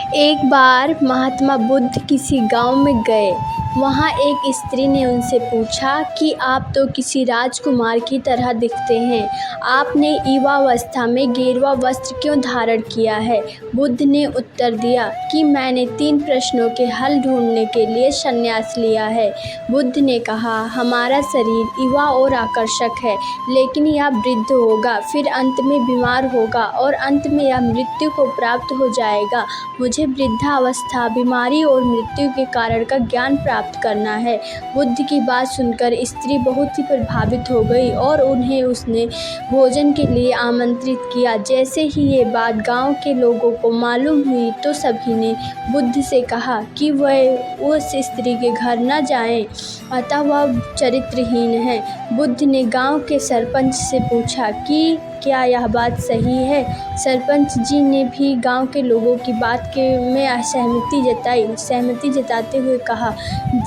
एक बार महात्मा बुद्ध किसी गांव में गए। वहां एक स्त्री ने उनसे पूछा कि आप तो किसी राजकुमार की तरह दिखते हैं, आपने युवावस्था में गेरुआ वस्त्र क्यों धारण किया है? बुद्ध ने उत्तर दिया कि मैंने 3 प्रश्नों के हल ढूंढने के लिए संन्यास लिया है। बुद्ध ने कहा, हमारा शरीर युवा और आकर्षक है, लेकिन यह वृद्ध होगा, फिर अंत में बीमार होगा और अंत में यह मृत्यु को प्राप्त हो जाएगा। मुझे वृद्धावस्था, बीमारी और मृत्यु के कारण का ज्ञान प्राप्त करना है। बुद्ध की बात सुनकर स्त्री बहुत ही प्रभावित हो गई और उन्हें उसने भोजन के लिए आमंत्रित किया। जैसे ही ये बात गांव के लोगों को मालूम हुई तो सभी ने बुद्ध से कहा कि वह उस स्त्री के घर न जाएं, अतः वह चरित्रहीन है। बुद्ध ने गांव के सरपंच से पूछा कि क्या यह बात सही है? सरपंच जी ने भी गांव के लोगों की बात में सहमति जताते हुए कहा।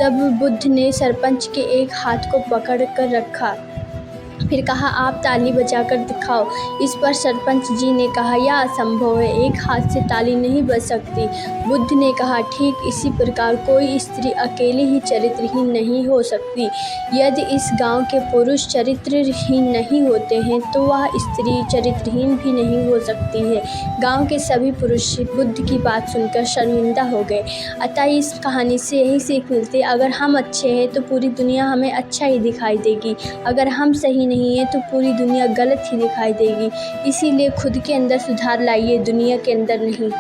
तब बुद्ध ने सरपंच के एक हाथ को पकड़ कर रखा, फिर कहा, आप ताली बजाकर दिखाओ। इस पर सरपंच जी ने कहा, यह असंभव है, एक हाथ से ताली नहीं बज सकती। बुद्ध ने कहा, ठीक इसी प्रकार कोई स्त्री अकेली ही चरित्रहीन नहीं हो सकती। यदि इस गांव के पुरुष चरित्रहीन नहीं होते हैं तो वह स्त्री चरित्रहीन भी नहीं हो सकती है। गांव के सभी पुरुष बुद्ध की बात सुनकर शर्मिंदा हो गए। अतः इस कहानी से यही सीख मिलती है, अगर हम अच्छे हैं तो पूरी दुनिया हमें अच्छा ही दिखाई देगी, अगर हम सही नहीं है तो पूरी दुनिया गलत ही दिखाई देगी। इसीलिए खुद के अंदर सुधार लाइए, दुनिया के अंदर नहीं।